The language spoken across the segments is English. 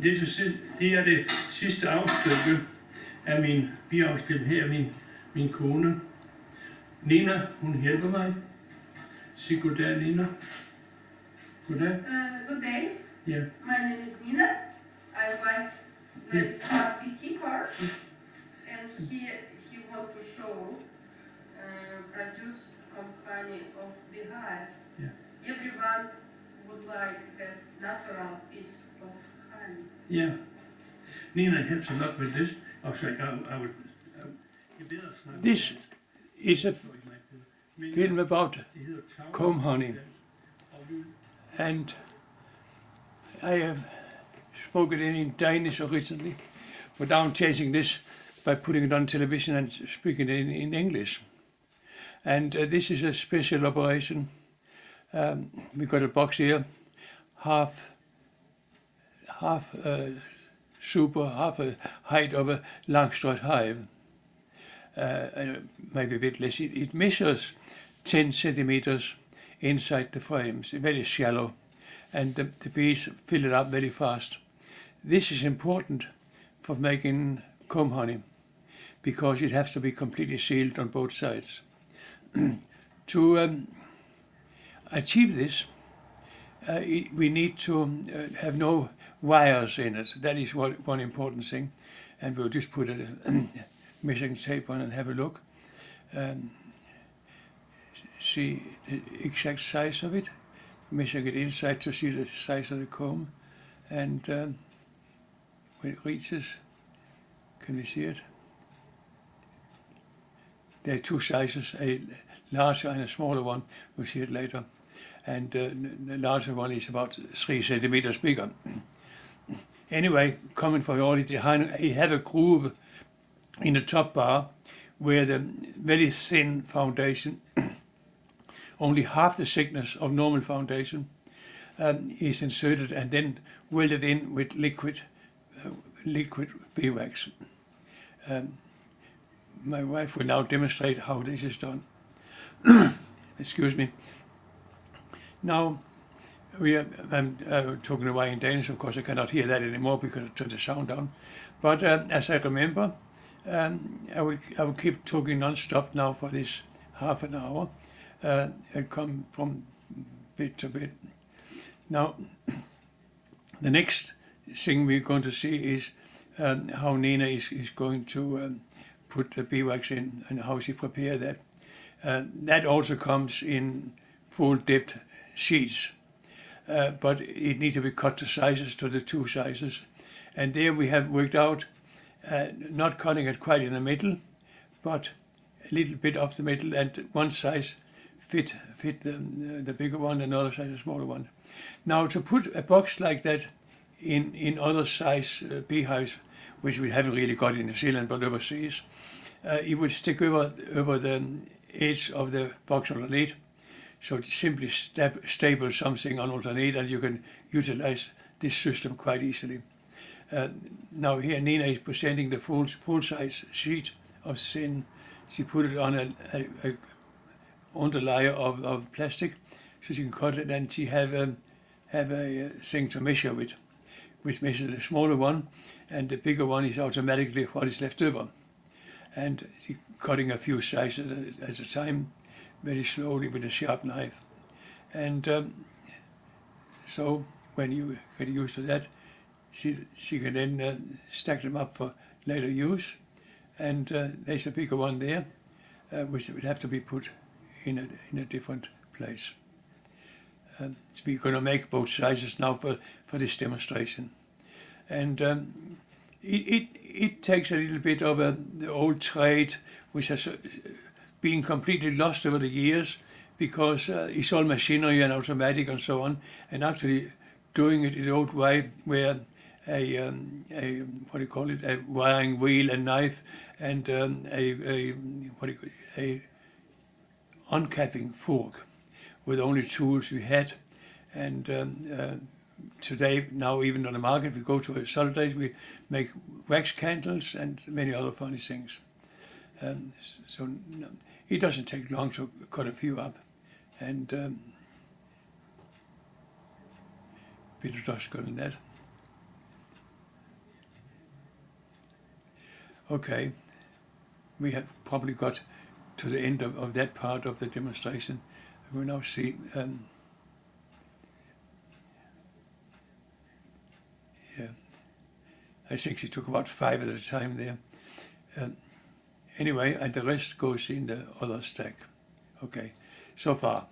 Det er det sidste afstykke af min biavlsfilm. Her er min kone. Nina, hun hjælper mig. Sig goddag, Nina. Goddag. Good day. Yeah. My name is Nina. I wife very smart beekeeper, and he want to show produce company of beehive. Yeah. Everyone would like a natural piece of honey. Yeah. Nina helps a lot with this. This is a film about comb honey, and I have spoken it in Danish originally, but now I'm changing this by putting it on television and speaking it in English. And this is a special operation. We got a box here, half super, half a height of a langstrøget hive, maybe a bit less. It measures 10 centimeters inside the frames, very shallow, and the bees fill it up very fast. This is important for making comb honey because it has to be completely sealed on both sides. To achieve this, we need to have no wires in it. That is one important thing, and we'll just put a measuring tape on and have a look. See the exact size of it, measuring it inside to see the size of the comb, and when it reaches, can we see it? There are two sizes, a larger and a smaller one. We'll see it later. And the larger one is about 3 centimeters bigger. Anyway, coming for all it, you have a groove in the top bar where the very thin foundation, only half the thickness of normal foundation, is inserted and then welded in with liquid beeswax. My wife will now demonstrate how this is done. Excuse me. Now, I'm talking away in Danish. Of course, I cannot hear that anymore because I turned the sound down. But as I remember, I will keep talking non-stop now for this half an hour and come from bit to bit. Now, the next thing we're going to see is how Nina is going to put the beeswax in and how she prepare that. That also comes in full dipped sheets, but it needs to be cut to sizes, to the two sizes. And there we have worked out not cutting it quite in the middle, but a little bit off the middle, and one size fit the bigger one, another size a smaller one. Now to put a box like that in other size beehives, which we haven't really got in New Zealand but overseas, it would stick over the edge of the box underneath. So simply staple something on underneath and you can utilize this system quite easily. Now here Nina is presenting the full size sheet of thin. She put it on a underlayer of plastic so she can cut it, and she have a thing to measure with, which measures the smaller one, and the bigger one is automatically what is left over. And she cutting a few sizes at a time, very slowly with a sharp knife. And so when you get used to that, she can then stack them up for later use. And there's a bigger one there, which would have to be put in a different place. So we're going to make both sizes now for this demonstration. And it takes a little bit of the old trade, which has been completely lost over the years, because it's all machinery and automatic and so on, and actually doing it the old way, where a what do you call it, a wiring wheel and knife and a uncapping fork were the only tools we had. And today, now even on the market, we go to a solid, we make wax candles and many other funny things. So it doesn't take long to cut a few up, and bit of dust got in that. Okay, we have probably got to the end of that part of the demonstration. We'll now see. Yeah, I think she took about 5 at a time there. Anyway, and the rest goes in the other stack. Okay, so far.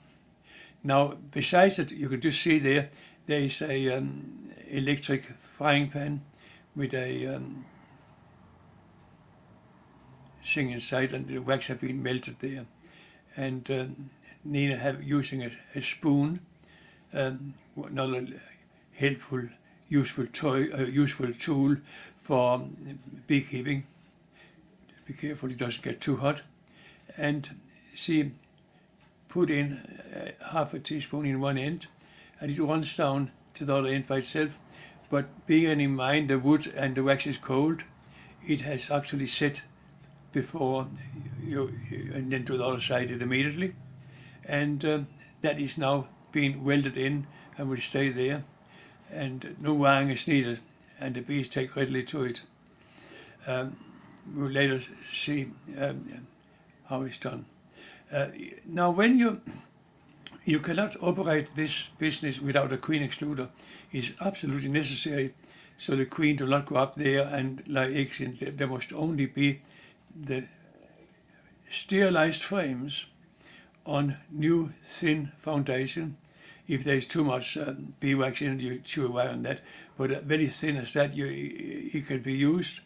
Now, besides it, you can just see there is a electric frying pan with a thing inside, and the wax have been melted there. And Nina using a spoon, another helpful, useful tool for beekeeping. Be careful it doesn't get too hot. And she put in half a teaspoon in one end, and it runs down to the other end by itself. But bearing in mind the wood and the wax is cold, it has actually set before and then to the other side it immediately. And that is now being welded in and will stay there. And no wiring is needed, and the bees take readily to it. We'll later see how it's done. Now, when you cannot operate this business without a queen excluder, it's absolutely necessary so the queen do not go up there and lay eggs in. There must only be the sterilized frames on new thin foundation. If there's too much beeswax in it, you chew away on that. But very thin as that, it can be used.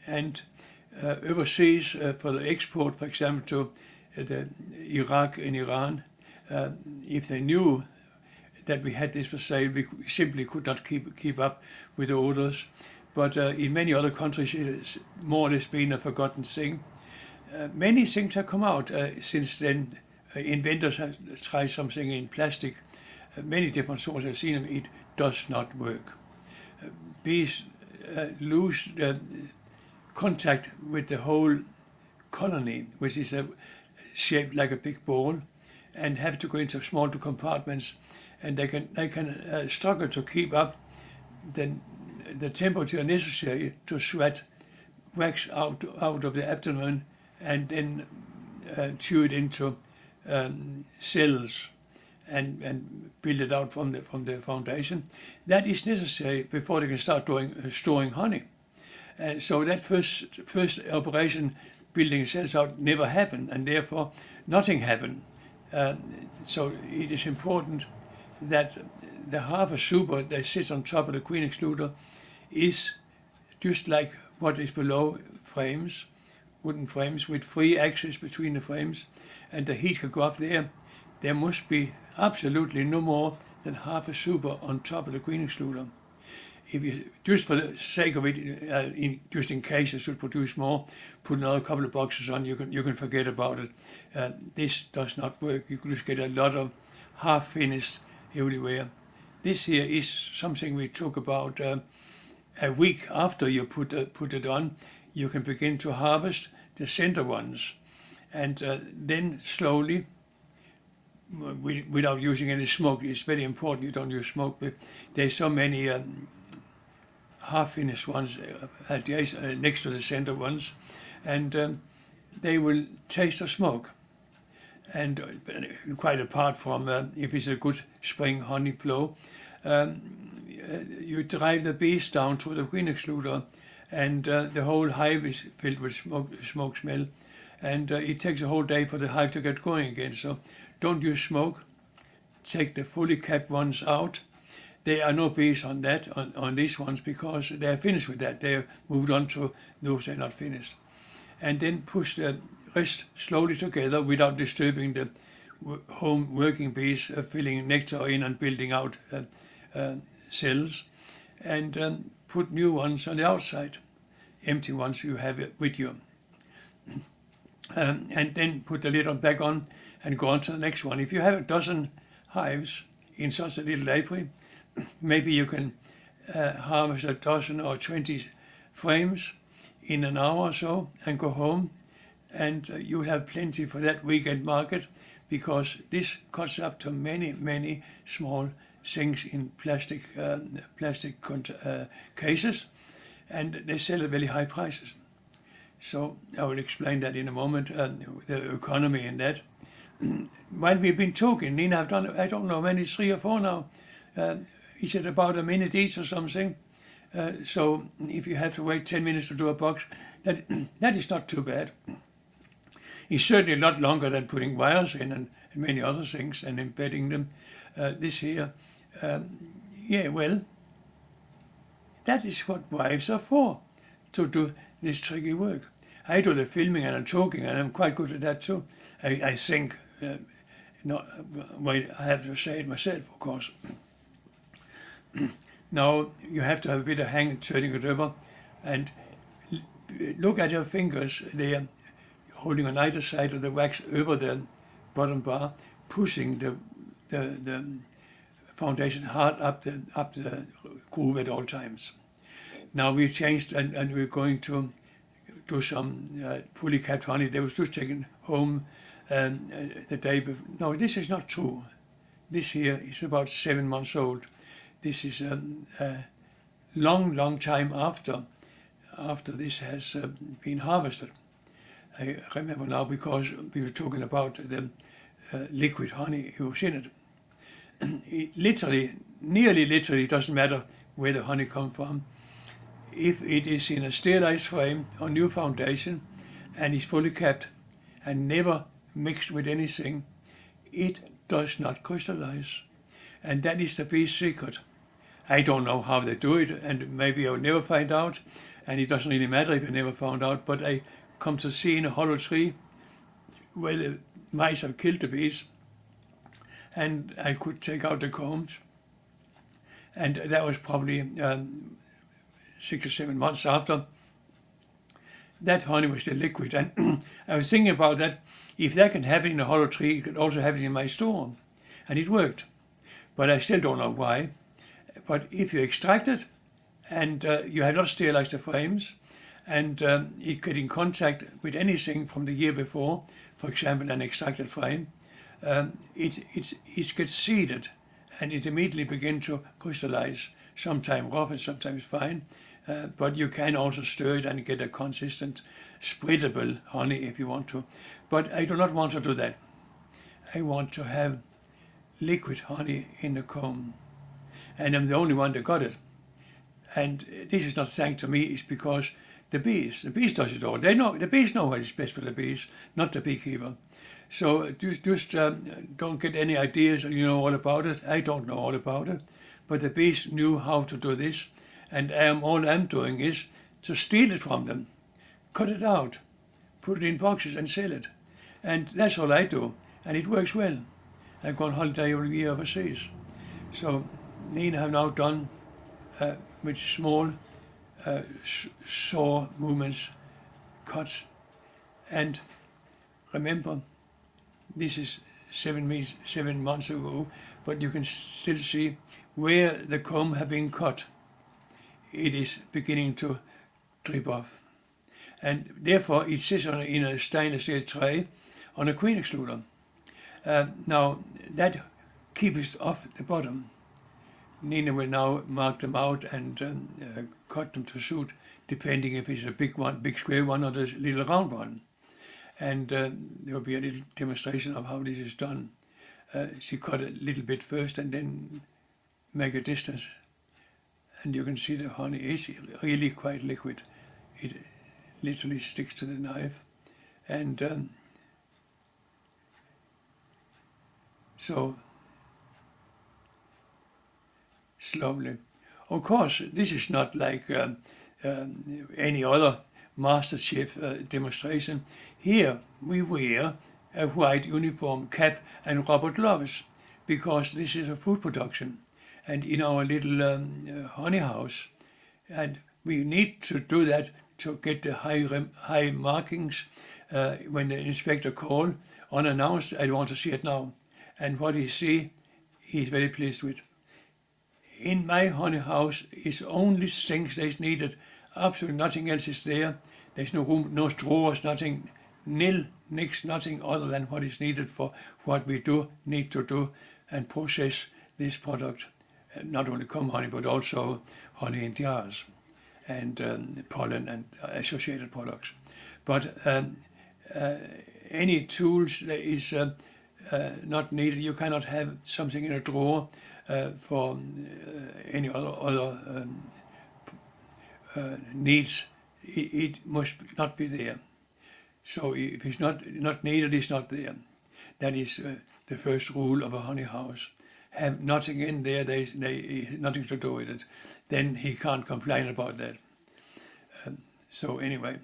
And overseas for the export, for example, to Iraq and Iran, if they knew that we had this for sale, we simply could not keep up with the orders. But in many other countries, it's more or less been a forgotten thing. Many things have come out since then. Inventors have tried something in plastic. Many different sorts have seen them. It does not work. Bees lose contact with the whole colony, which is shaped like a big ball, and have to go into small compartments, and they can struggle to keep up the temperature necessary to sweat wax out of the abdomen and then chew it into cells and build it out from the foundation. That is necessary before they can start storing honey. And so that first operation, building cells out, never happened, and therefore nothing happened. So it is important that the harvest super that sits on top of the queen excluder is just like what is below frames, wooden frames with free access between the frames, and the heat can go up there. There must be absolutely no more than half a super on top of the queen excluder. If you, just for the sake of it, just in case it should produce more, put another couple of boxes on, you can forget about it. This does not work. You can just get a lot of half finished everywhere. This here is something we talk about a week after you put it on. You can begin to harvest the center ones, and then slowly, without using any smoke. It's very important you don't use smoke. There's so many half-finished ones next to the center ones, and they will taste of smoke. And quite apart from if it's a good spring honey flow, you drive the bees down to the queen excluder, and the whole hive is filled with smoke smell, and it takes a whole day for the hive to get going again. So don't use smoke. Take the fully capped ones out. There are no bees on these ones because they're finished with that. They're moved on to those they're not finished. And then push the rest slowly together without disturbing the home working bees, filling nectar in and building out cells. And put new ones on the outside, empty ones you have with you. And then put the lid back on and go on to the next one. If you have a dozen hives in such a little apiary, maybe you can harvest a dozen or 20 frames in an hour or so and go home, and you have plenty for that weekend market, because this cuts up to many small things in plastic cases, and they sell at very high prices. So I will explain that in a moment, the economy in that. While we've been talking, Nina, I've done, I don't know, many 3 or 4 now. Is it about a minute each or something? So if you have to wait 10 minutes to do a box, that is not too bad. It's certainly a lot longer than putting wires in and many other things and embedding them. This here, yeah, well, that is what wives are for, to do this tricky work. I do the filming and I'm talking, and I'm quite good at that too. I think, not, well, I have to say it myself, of course. Now you have to have a bit of hand turning it over, and look at your fingers. They are holding on either side of the wax over the bottom bar, pushing the foundation hard up the groove at all times. Now we changed and we're going to do some fully capped honey. They was just taken home the day before. No, this is not true. This here is about 7 months old. This is a long time after this has been harvested. I remember now because we were talking about the liquid honey who was in it. It literally, nearly literally, doesn't matter where the honey comes from. If it is in a sterilized frame or new foundation and is fully capped and never mixed with anything, it does not crystallize. And that is the bee's secret. I don't know how they do it, and maybe I'll never find out, and it doesn't really matter if I never found out, but I come to see in a hollow tree where the mice have killed the bees, and I could take out the combs, and that was probably 6 or 7 months after. That honey was still liquid, and I was thinking about that. If that can happen in a hollow tree, it could also happen in my store, and it worked. But I still don't know why. But if you extract it, and you have not sterilized the frames, and it get in contact with anything from the year before, for example, an extracted frame, it gets seeded, and it immediately begins to crystallize. Sometimes rough and sometimes fine, but you can also stir it and get a consistent, spreadable honey if you want to. But I do not want to do that. I want to have liquid honey in the comb, and I'm the only one that got it. And this is not thanks to me, it's because the bees does it all. They know, the bees know what is best for the bees, not the beekeeper. So just don't get any ideas, you know all about it. I don't know all about it, but the bees knew how to do this, and all I'm doing is to steal it from them, cut it out, put it in boxes and sell it. And that's all I do, and it works well. I go on holiday every year overseas. So Nina have now done with small saw movements, cuts, and remember, this is 7 months ago, but you can still see where the comb have been cut. It is beginning to drip off, and therefore it sits in a stainless steel tray on a queen extruder. Now that keeps it off the bottom. Nina will now mark them out and cut them to suit, depending if it's a big one, big square one, or the little round one. And there will be a little demonstration of how this is done. She cut a little bit first and then make a distance. And you can see the honey is really quite liquid. It literally sticks to the knife. And so slowly. Of course, this is not like any other MasterChef demonstration. Here we wear a white uniform, cap and rubber gloves, because this is a food production. And in our little honey house, and we need to do that to get the high markings when the inspector calls unannounced. I want to see it now. And what he see, he's very pleased with. In my honey house is only things that's needed. Absolutely nothing else is there. There's no room, no straws, nothing, nothing other than what is needed for what we need to do and process this product. Not only comb honey, but also honey in jars. and pollen and associated products. But any tools that is not needed. You cannot have something in a drawer for any other needs. It must not be there. So if it's not needed, it's not there. That is the first rule of a honey house. Have nothing in there, they nothing to do with it. Then he can't complain about that. So anyway,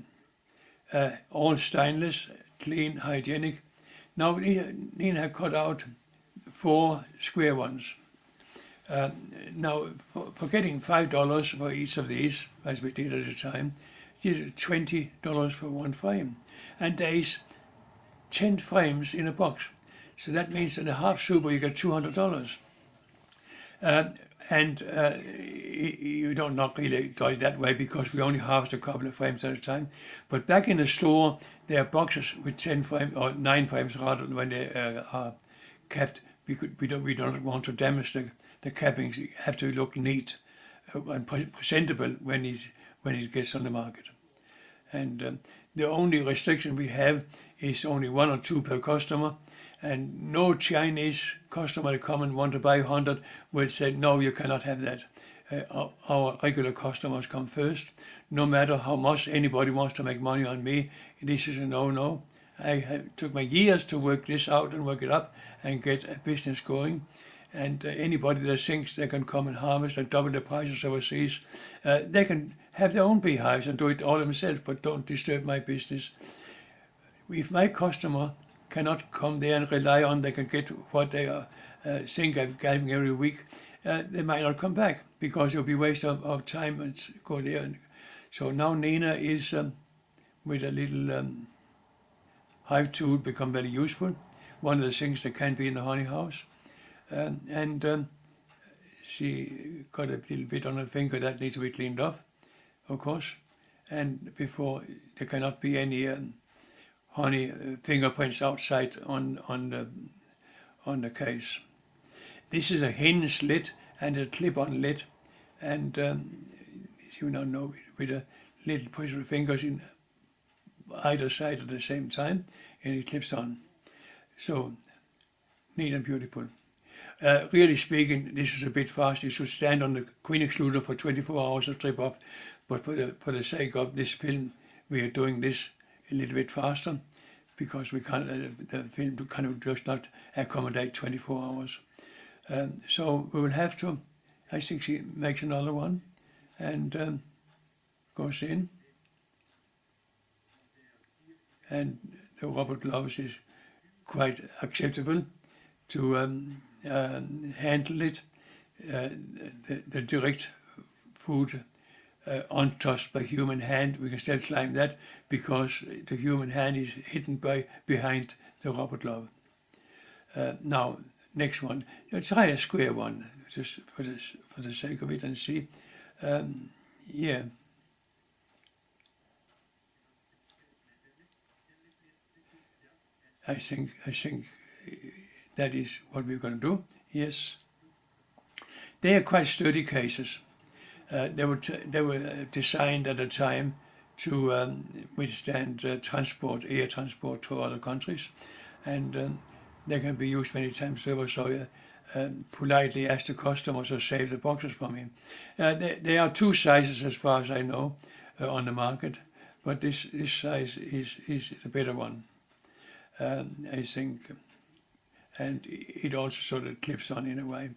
all stainless, clean, hygienic. Now Nina had cut out 4 square ones. Now for getting $5 for each of these, as we did at the time, it's $20 for one frame. And there's 10 frames in a box. So that means in a half super you get $200. And you don't not really do it that way because we only harvest a couple of frames at a time. But back in the store, there are boxes with 10 frames or 9 frames rather when they are kept. We don't want to damage the cappings. You have to look neat and presentable when it gets on the market. And the only restriction we have is only 1 or 2 per customer. And no Chinese customer that come and want to buy 100 will say, no, you cannot have that. Our regular customers come first. No matter how much anybody wants to make money on me, this is a no-no. Took my years to work this out and work it up and get a business going. And anybody that thinks they can come and harvest and double the prices overseas, they can have their own beehives and do it all themselves, but don't disturb my business. If my customer cannot come there and rely on they can get what they think I'm getting every week, they might not come back because it will be waste of time and go there. So now Nina is with a little hive tool become very useful. One of the things that can be in the honey house. And she got a little bit on her finger that needs to be cleaned off, of course. And before there cannot be any honey fingerprints outside on the case. This is a hinge lid and a clip-on lid, and you now know with a little push of fingers in either side at the same time, and it clips on. So neat and beautiful. Really speaking, this is a bit fast. You should stand on the queen excluder for 24 hours to strip off, but for the sake of this film, we are doing this a little bit faster because we can't. The film kind of just not accommodate 24 hours. So we will have to. I think she makes another one, and goes in, and the rubber gloves is quite acceptable to handle it. The direct food untouched by human hand, we can still climb that because the human hand is hidden behind the rubber glove. Now, next one. Try a square one, just for the sake of it, and see. Yeah. I think that is what we're going to do. Yes. They are quite sturdy cases. They were designed at a time to withstand air transport to other countries, and they can be used many times over. So politely ask the customer to save the boxes from him. There are 2 sizes, as far as I know, on the market, but this size is the better one, I think, and it also sort of clips on in a way.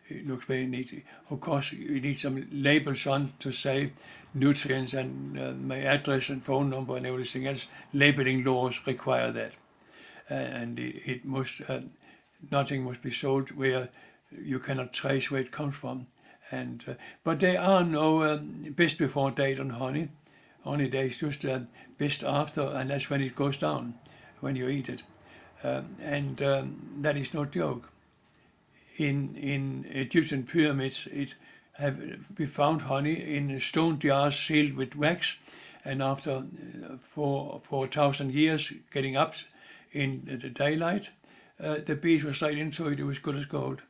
It looks very neat. Of course, you need some labels on to say nutrients and my address and phone number and everything else. Labeling laws require that, and it must nothing must be sold where you cannot trace where it comes from. And but there are no best before date on honey. Honey, there is just best after, and that's when it goes down when you eat it, and that is no joke. In Egyptian pyramids, we found honey in stone jars sealed with wax, and after 4,000 years getting up in the daylight, the bees were straight into it. It was good as gold.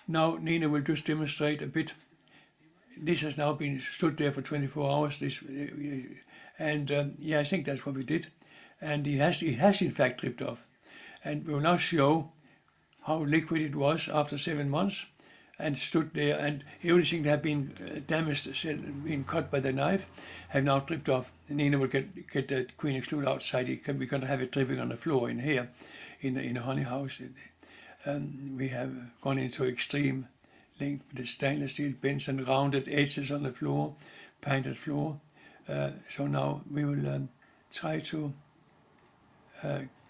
Now Nina will just demonstrate a bit. this has now been stood there for 24 hours. I think that's what we did, and it has in fact dripped off, and we will now show how liquid it was after 7 months, and stood there, and everything that had been damaged, been cut by the knife, have now dripped off. And Nina will get the queen exclude outside. We're going to have it dripping on the floor in here, in the honey house. We have gone into extreme length with the stainless steel bends and rounded edges on the floor, painted floor. So now we will try to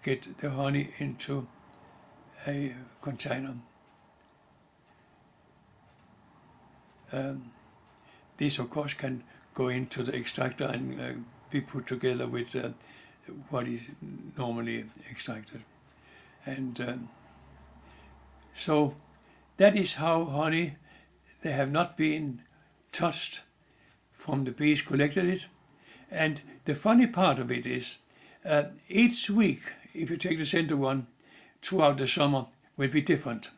get the honey into a container. This of course can go into the extractor and be put together with what is normally extracted. And so that is how honey, they have not been touched from the bees collected it. And the funny part of it is, each week, if you take the center one, throughout the summer, will be different,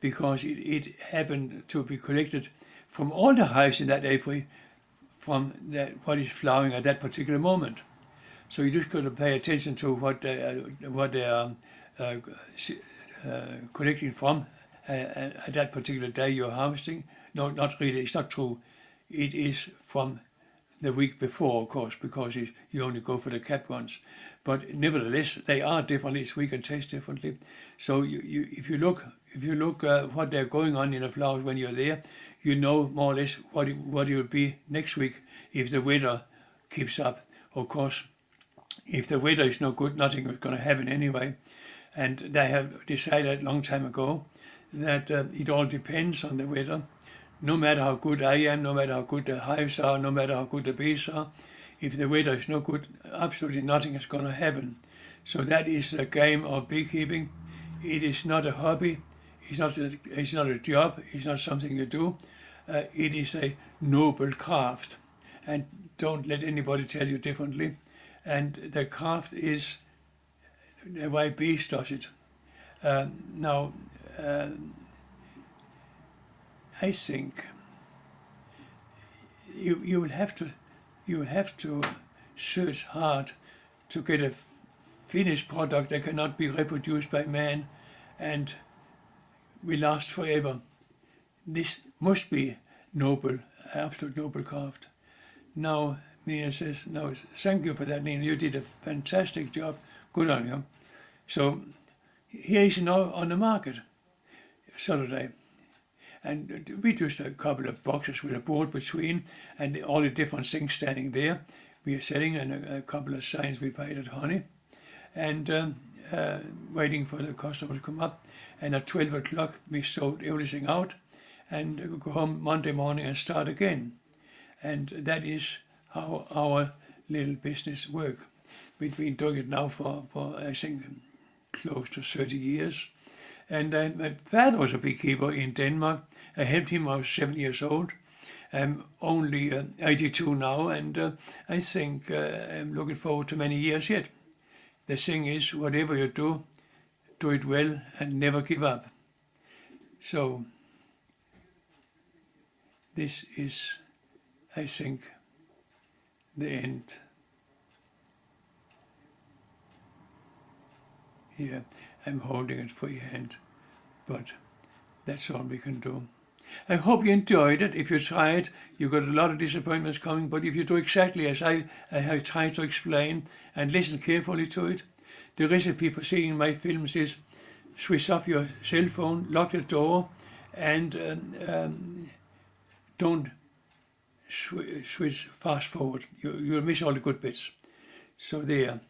because it happened to be collected from all the hives in that apiary, from what is flowering at that particular moment. So you just got to pay attention to what they are collecting from at that particular day you're harvesting. No, not really. It's not true. It is from the week before, of course, because you only go for the capped ones. But nevertheless, they are different each week and taste differently. So if you look what they're going on in the flowers when you're there, you know more or less what it will be next week if the weather keeps up. Of course, if the weather is no good, nothing is going to happen anyway. And they have decided a long time ago that it all depends on the weather. No matter how good I am, no matter how good the hives are, no matter how good the bees are, if the weather is no good, absolutely nothing is going to happen. So that is a game of beekeeping. It is not a hobby. It's not a job. It's not something you do. It is a noble craft, and don't let anybody tell you differently. And the craft is the way bees does it. Now, I think you will have to search hard to get a finished product that cannot be reproduced by man and will last forever. This must be noble, absolute noble craft. Now Nina says, no, thank you for that, Nina. You did a fantastic job. Good on you. So here is now on the market Saturday. And we just a couple of boxes with a board between and all the different things standing there. We are selling, and a couple of signs we paid at honey, and waiting for the customer to come up. And at 12 o'clock we sold everything out and go home Monday morning and start again. And that is how our little business works. We've been doing it now for I think close to 30 years. And my father was a beekeeper in Denmark. I helped him when I was 7 years old. I'm only 82 now, and I think I'm looking forward to many years yet. The thing is, whatever you do it well and never give up. So this is, I think, the end. Here, I'm holding it for your hand, but that's all we can do. I hope you enjoyed it. If you try it, you got a lot of disappointments coming, but if you do exactly as I have tried to explain and listen carefully to it, the recipe for seeing my films is switch off your cell phone, lock the door, and don't switch fast forward. You'll miss all the good bits. So there.